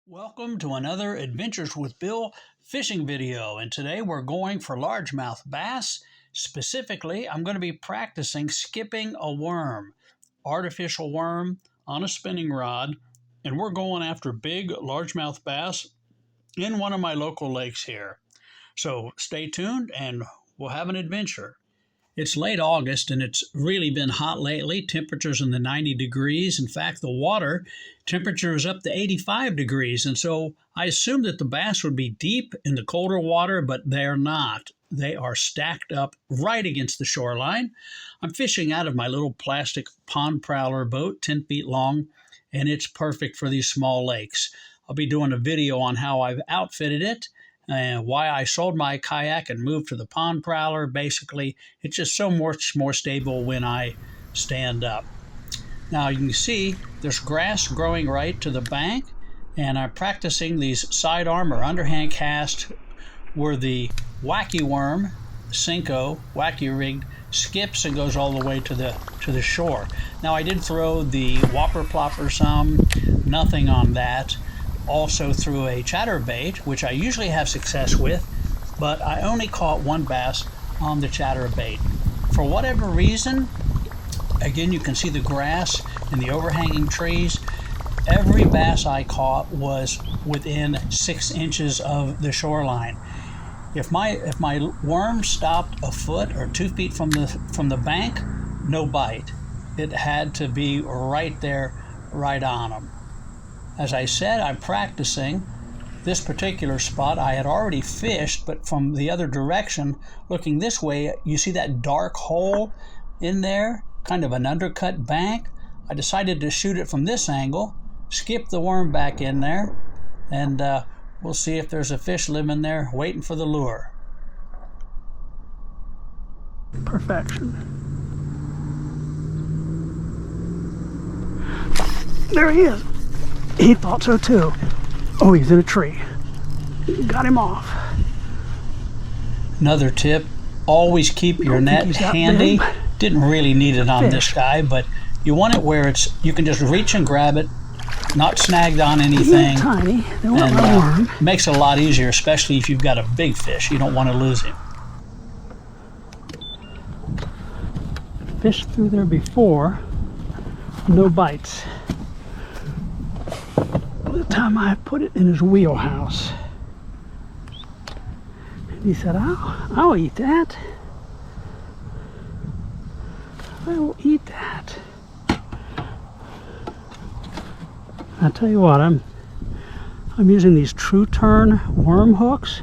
Welcome to another Adventures with Bill fishing video, and today we're going for largemouth bass. Specifically, I'm going to be practicing skipping a worm, artificial worm on a spinning rod, and we're going after big largemouth bass in one of my local lakes here. So stay tuned and we'll have an adventure. It's late August and it's really been hot lately. Temperatures in the 90 degrees. In fact, the water temperature is up to 85 degrees. And so I assumed that the bass would be deep in the colder water, but they're not. They are stacked up right against the shoreline. I'm fishing out of my little plastic pond prowler boat, 10 feet long, and it's perfect for these small lakes. I'll be doing a video on how I've outfitted it and why I sold my kayak and moved to the pond prowler. Basically, it's just so much more stable when I stand up. Now you can see there's grass growing right to the bank, and I'm practicing these sidearm or underhand casts where the Wacky worm, Cinco, Wacky rigged, skips and goes all the way to the shore. Now I did throw the whopper plopper some, nothing on that. Also threw a chatterbait, which I usually have success with, but I only caught one bass on the chatterbait. For whatever reason, again, you can see the grass and the overhanging trees. Every bass I caught was within 6 inches of the shoreline. If my worm stopped a foot or 2 feet from the bank, no bite. It had to be right there, right on them. As I said, I'm practicing this particular spot. I had already fished, but from the other direction, looking this way, you see that dark hole in there, kind of an undercut bank. I decided to shoot it from this angle, skip the worm back in there, and we'll see if there's a fish living there waiting for the lure. Perfection. There he is. He thought so too. Oh, he's in a tree. Got him off. Another tip, always keep your net handy. Didn't really need it on this guy, but you want it where you can just reach and grab it, not snagged on anything. Tiny. And makes it a lot easier, especially if you've got a big fish. You don't want to lose him. Fished through there before. No bites. The time I put it in his wheelhouse, and he said, I'll eat that. I will eat that. I tell you what, I'm using these tru-turn worm hooks.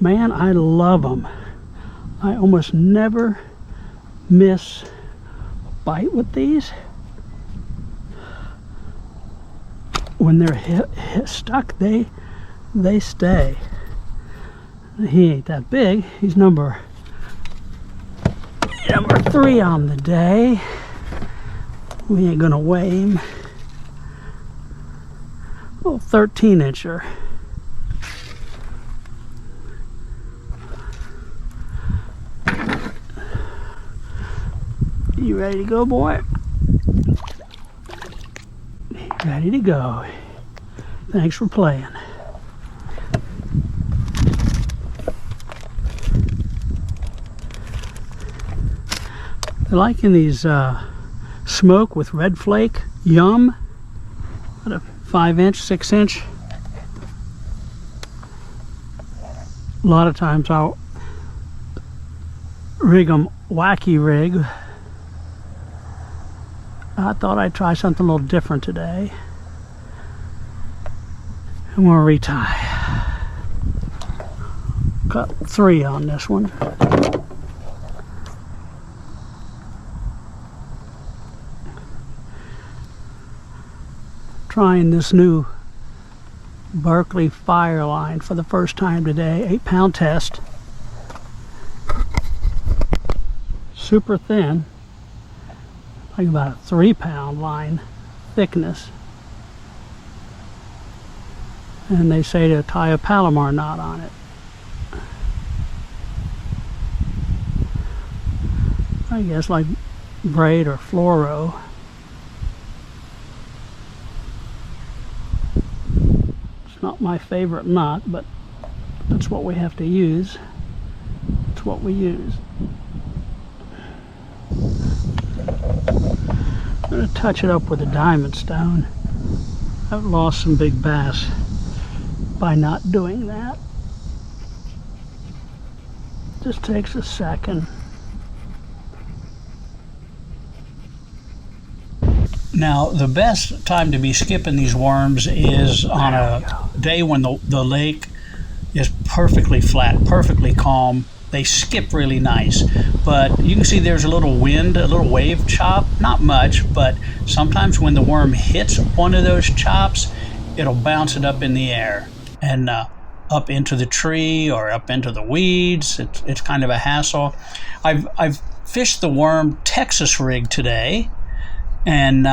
Man, I love them. I almost never miss a bite with these. When they're stuck, they stay. He ain't that big. He's number 3 on the day. We ain't gonna weigh him. Little 13-incher. You ready to go, boy? Ready to go. Thanks for playing. They're liking these smoke with red flake. Yum. About a 5-inch, 6-inch. A lot of times I'll rig them Wacky rig. I thought I'd try something a little different today. I'm going to retie. Cut 3 on this one. Trying this new Berkeley fire line for the first time today. 8-pound test. Super thin. Like about a 3-pound line thickness. And they say to tie a Palomar knot on it. I guess like braid or fluoro. Not my favorite knot, but that's what we have to use. It's what we use. I'm going to touch it up with a diamond stone. I've lost some big bass by not doing that. Just takes a second. Now, the best time to be skipping these worms is on a day when the lake is perfectly flat, perfectly calm. They skip really nice, but you can see there's a little wind, a little wave chop, not much, but sometimes when the worm hits one of those chops, it'll bounce it up in the air and up into the tree or up into the weeds. It's kind of a hassle. I've fished the worm Texas rig today, and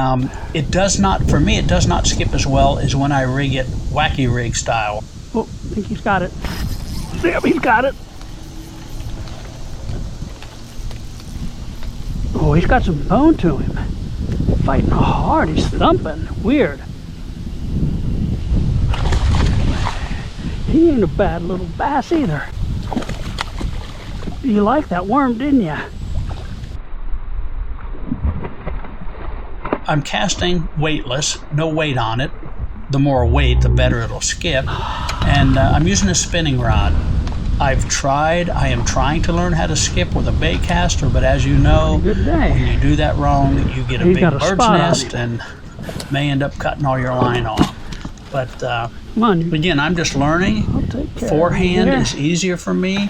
it does not, for me, it does not skip as well as when I rig it Wacky rig style. Oh, I think he's got it. Yep, he's got it. Oh, he's got some bone to him. Fighting hard, he's thumping. Weird. He ain't a bad little bass either. You liked that worm, didn't you? I'm casting weightless, no weight on it. The more weight, the better it'll skip. And I'm using a spinning rod. I am trying to learn how to skip with a bait caster, but as you know, when you do that wrong, you get a big bird's nest and may end up cutting all your line off. But again, I'm just learning. Forehand is easier for me.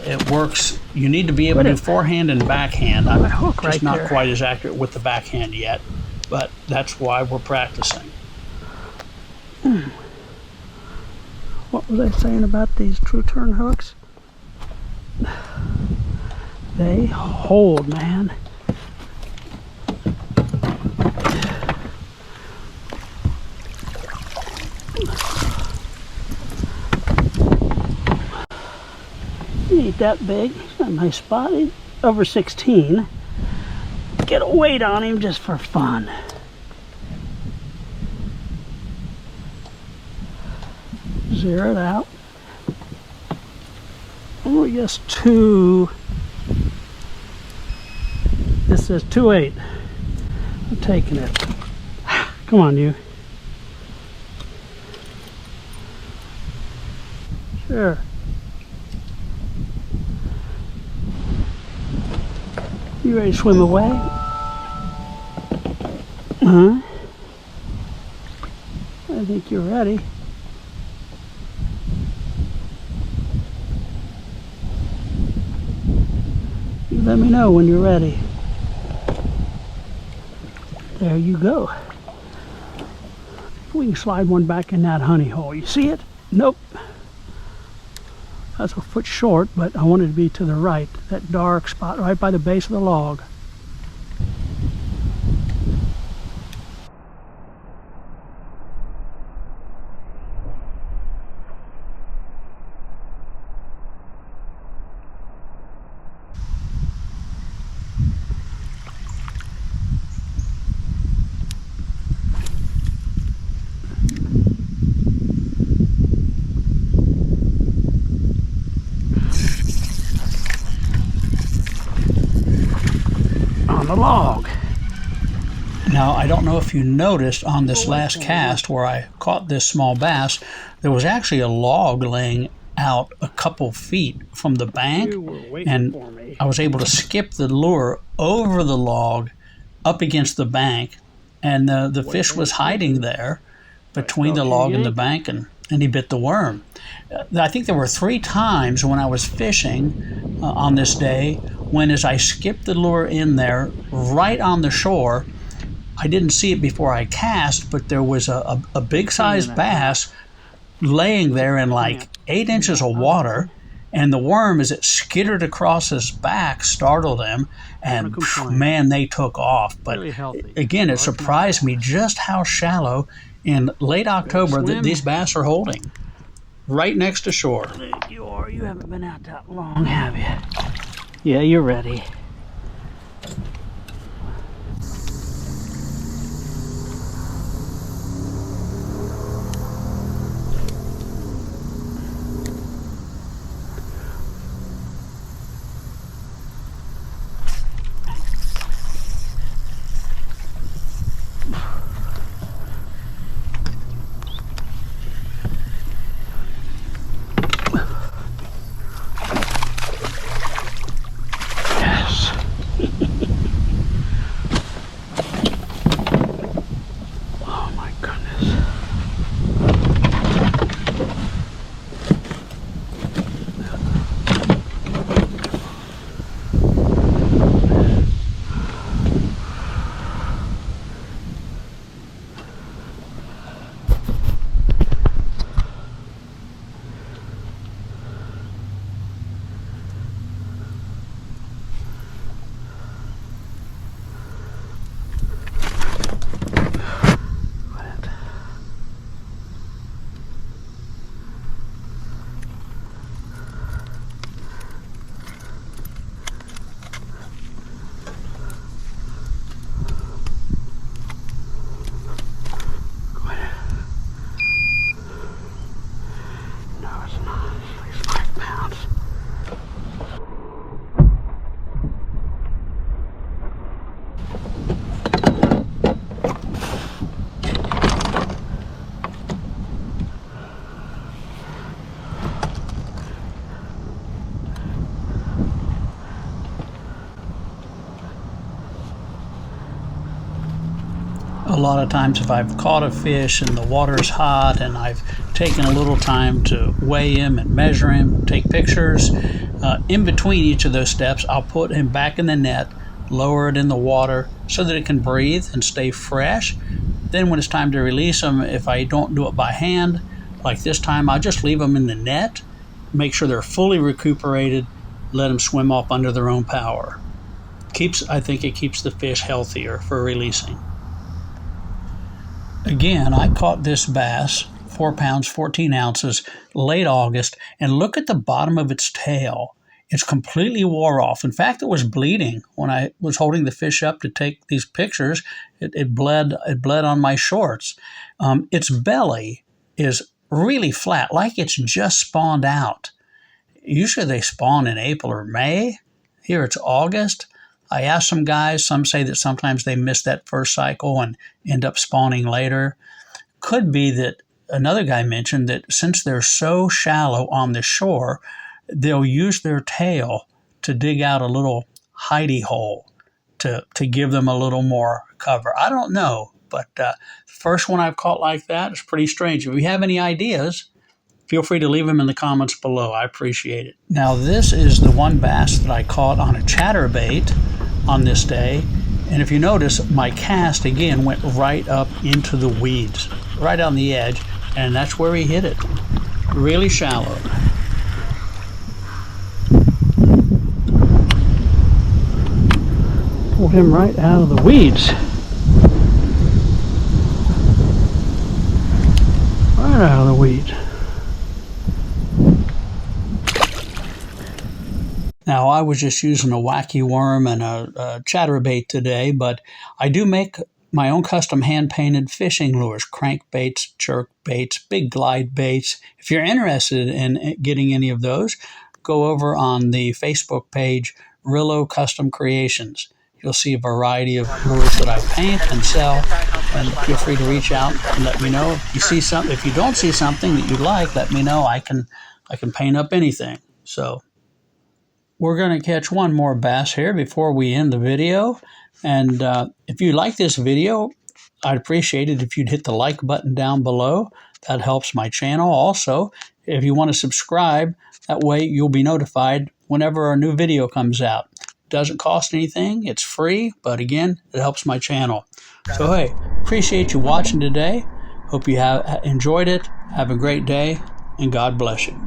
It works. You need to be able to do forehand and backhand. I'm just not quite as accurate with the backhand yet, but that's why we're practicing. What was I saying about these tru-turn hooks? They hold, man. He ain't that big. He's got a nice spot. He's over 16. Get a weight on him just for fun. Zero it out. Oh, yes, 2. This says 2.8. I'm taking it. Come on, you. Sure. You ready to swim away? Huh? I think you're ready. You let me know when you're ready. There you go. We can slide one back in that honey hole. You see it? Nope. That's a foot short, but I want it to be to the right. That dark spot right by the base of the log. The log. Now, I don't know if you noticed on this last cast where I caught this small bass, there was actually a log laying out a couple feet from the bank, and I was able to skip the lure over the log up against the bank, and the fish was hiding there between the log and the bank, and he bit the worm. I think there were 3 times when I was fishing on this day when, as I skipped the lure in there right on the shore, I didn't see it before I cast, but there was a big sized bass laying there in like 8 inches of water, and the worm, as it skittered across his back, startled him, and man, they took off. But again, it surprised me just how shallow in late October that these bass are holding right next to shore. You are. You haven't been out that long, have you? Yeah, you're ready. A lot of times if I've caught a fish and the water's hot and I've taken a little time to weigh him and measure him, take pictures, in between each of those steps, I'll put him back in the net, lower it in the water so that it can breathe and stay fresh. Then when it's time to release them, if I don't do it by hand, like this time, I'll just leave them in the net, make sure they're fully recuperated, let them swim off under their own power. I think it keeps the fish healthier for releasing. Again, I caught this bass, 4 pounds, 14 ounces, late August, and look at the bottom of its tail. It's completely wore off. In fact, it was bleeding when I was holding the fish up to take these pictures. It bled on my shorts. Its belly is really flat, like it's just spawned out. Usually they spawn in April or May. Here it's August. I asked some guys, some say that sometimes they miss that first cycle and end up spawning later. Could be that another guy mentioned that since they're so shallow on the shore, they'll use their tail to dig out a little hidey hole to give them a little more cover. I don't know, but the first one I've caught like that is pretty strange. If you have any ideas, feel free to leave them in the comments below. I appreciate it. Now this is the one bass that I caught on a chatterbait on this day. And if you notice, my cast again went right up into the weeds, right on the edge, and that's where he hit it. Really shallow. Pulled him right out of the weeds. Right out of the weeds. Now, I was just using a Wacky worm and a chatterbait today, but I do make my own custom hand-painted fishing lures, crankbaits, jerk baits, big glide baits. If you're interested in getting any of those, go over on the Facebook page, Rillo Custom Creations. You'll see a variety of lures that I paint and sell, and feel free to reach out and let me know. If you see something, if you don't see something that you'd like, let me know. I can paint up anything. So we're going to catch one more bass here before we end the video. And if you like this video, I'd appreciate it if you'd hit the like button down below. That helps my channel. Also, if you want to subscribe, that way you'll be notified whenever a new video comes out. Doesn't cost anything. It's free, but again, it helps my channel. So hey, appreciate you watching today. Hope you have enjoyed it. Have a great day, and God bless you.